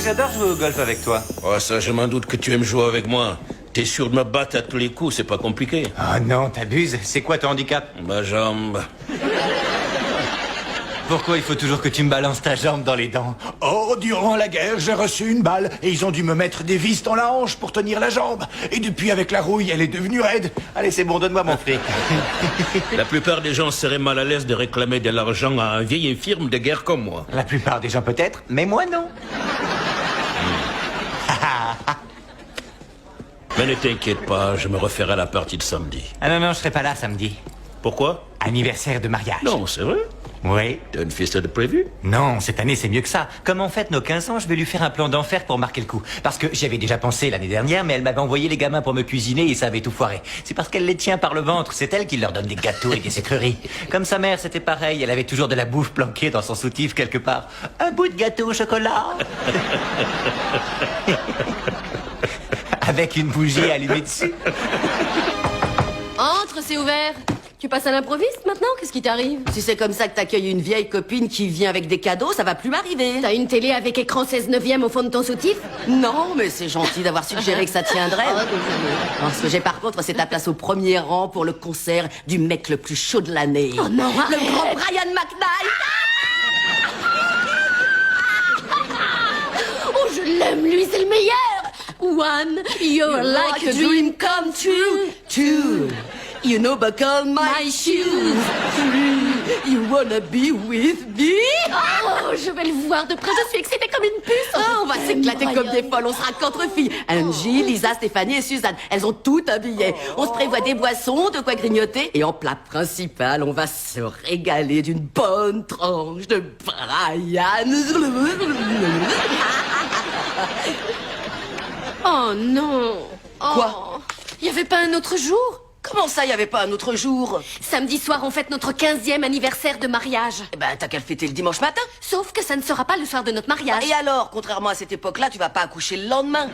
j'adore jouer au golf avec toi. Oh, ça, je m'en doute que tu aimes jouer avec moi. T'es sûr de me battre à tous les coups, c'est pas compliqué. Oh non, t'abuses. C'est quoi ton handicap? Ma jambe. Pourquoi il faut toujours que tu me balances ta jambe dans les dents? Oh, durant la guerre, j'ai reçu une balle et ils ont dû me mettre des vis dans la hanche pour tenir la jambe. Et depuis, avec la rouille, elle est devenue raide. Allez, c'est bon, donne-moi mon fric. La plupart des gens seraient mal à l'aise de réclamer de l'argent à un vieil infirme de guerre comme moi. La plupart des gens peut-être, mais moi non. Mais ne t'inquiète pas, je me referai à la partie de samedi. Ah non, non, je serai pas là samedi. Pourquoi? Anniversaire de mariage. Non, c'est vrai. Oui. T'as une fiesta de prévu? Non, cette année c'est mieux que ça. Comme on fête nos 15 ans, je vais lui faire un plan d'enfer pour marquer le coup. Parce que j'y avais déjà pensé l'année dernière, mais elle m'avait envoyé les gamins pour me cuisiner et ça avait tout foiré. C'est parce qu'elle les tient par le ventre, c'est elle qui leur donne des gâteaux et des sucreries. Comme sa mère, c'était pareil, elle avait toujours de la bouffe planquée dans son soutif quelque part. Un bout de gâteau au chocolat. Avec une bougie allumée dessus. Entre, c'est ouvert. Tu passes à l'improviste maintenant? Qu'est-ce qui t'arrive? Si c'est comme ça que t'accueilles une vieille copine qui vient avec des cadeaux, ça va plus m'arriver. T'as une télé avec écran 16/9 au fond de ton soutif? Non, mais c'est gentil d'avoir suggéré que ça tiendrait. Non, ce que j'ai par contre, c'est ta place au premier rang pour le concert du mec le plus chaud de l'année. Oh non, le arrête. grand Brian McKnight. Oh, je l'aime, lui, c'est le meilleur. One, you're like a dream come true. Two, you know buckle my shoes. Three, you wanna be with me. Oh, je vais le voir de près, je suis excitée comme une puce. Ah, on va s'éclater comme des folles, on sera qu'entre filles. Angie, Lisa, Stéphanie et Suzanne, elles ont tout un billet. On se prévoit des boissons, de quoi grignoter. Et en plat principal, on va se régaler d'une bonne tranche de Brian. Oh non. Quoi? Il y avait pas un autre jour? Comment ça, y avait pas un autre jour? Samedi soir, on fête notre 15e anniversaire de mariage. Eh ben, t'as qu'à le fêter le dimanche matin. Sauf que ça ne sera pas le soir de notre mariage. Et alors, contrairement à cette époque-là, tu vas pas accoucher le lendemain.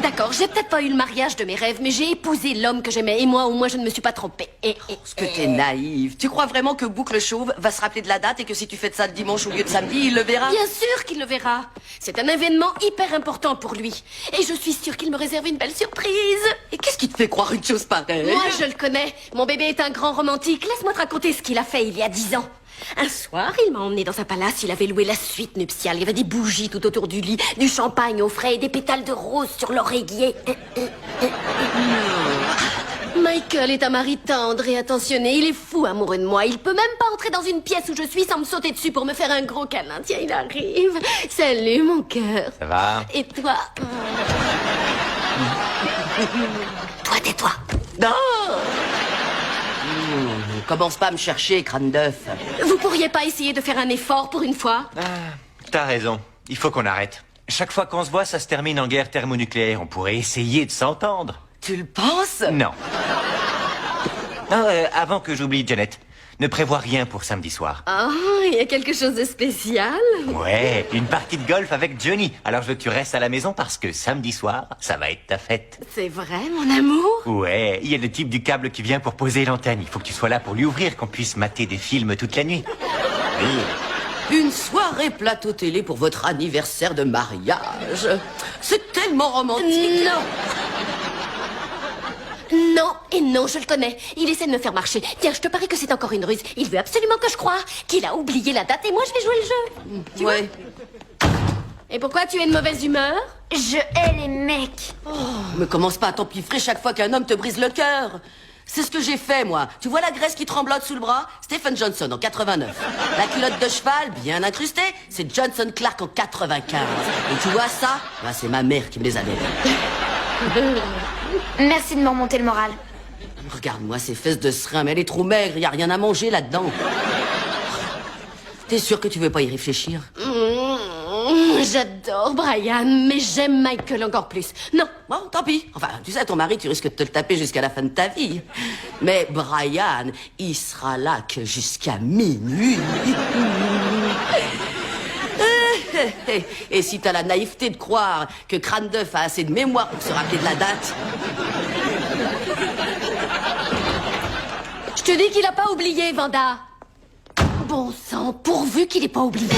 D'accord, j'ai peut-être pas eu le mariage de mes rêves, mais j'ai épousé l'homme que j'aimais. Et moi, au moins, je ne me suis pas trompée. Parce que t'es naïve. Tu crois vraiment que Boucle Chauve va se rappeler de la date et que si tu fêtes ça le dimanche au lieu de samedi, il le verra? Bien sûr qu'il le verra. C'est un événement hyper important pour lui. Et je suis sûre qu'il me réserve une belle surprise. Et qu'est-ce qui te fait croire une chose pareille? Moi, je le connais. Mon bébé est un grand romantique. Laisse-moi te raconter ce qu'il a fait il y a 10 ans. Un soir, il m'a emmené dans un palace. Il avait loué la suite nuptiale. Il y avait des bougies tout autour du lit, du champagne au frais et des pétales de rose sur l'oreiller. Michael est un mari tendre et attentionné. Il est fou amoureux de moi. Il peut même pas entrer dans une pièce où je suis sans me sauter dessus pour me faire un gros câlin. Tiens, il arrive. Salut, mon cœur. Ça va? Et toi? Toi, tais-toi. Non. Commence pas à me chercher, crâne d'œuf. Vous pourriez pas essayer de faire un effort pour une fois? T'as raison, il faut qu'on arrête. Chaque fois qu'on se voit, ça se termine en guerre thermonucléaire. On pourrait essayer de s'entendre. Tu le penses? Non. Non, avant que j'oublie, Janet, ne prévois rien pour samedi soir. Oh, il y a quelque chose de spécial? Ouais, une partie de golf avec Johnny. Alors je veux que tu restes à la maison parce que samedi soir, ça va être ta fête. C'est vrai, mon amour? Ouais, il y a le type du câble qui vient pour poser l'antenne. Il faut que tu sois là pour lui ouvrir, qu'on puisse mater des films toute la nuit. Oui. Une soirée plateau télé pour votre anniversaire de mariage. C'est tellement romantique. Non. Non et non, je le connais. Il essaie de me faire marcher. Tiens, je te parie que c'est encore une ruse. Il veut absolument que je croie qu'il a oublié la date et moi je vais jouer le jeu. Tu vois? Et pourquoi tu es de mauvaise humeur? Je hais les mecs. Mais commence pas à t'empiffrer chaque fois qu'un homme te brise le cœur. C'est ce que j'ai fait, moi. Tu vois la graisse qui tremblote sous le bras? Stephen Johnson en 89. La culotte de cheval, bien incrustée, c'est Johnson Clark en 95. Et tu vois ça? Bah, c'est ma mère qui me les avait. Merci de me remonter le moral. Regarde-moi ces fesses de serin, mais elle est trop maigre, y a rien à manger là-dedans. T'es sûr que tu veux pas y réfléchir? J'adore Brian, mais j'aime Michael encore plus. Non. Bon, tant pis. Enfin, tu sais, ton mari, tu risques de te le taper jusqu'à la fin de ta vie. Mais Brian, il sera là que jusqu'à minuit. Et si t'as la naïveté de croire que Crâne d'œuf a assez de mémoire pour se rappeler de la date... Je te dis qu'il a pas oublié, Vanda. Bon sang, pourvu qu'il ait pas oublié.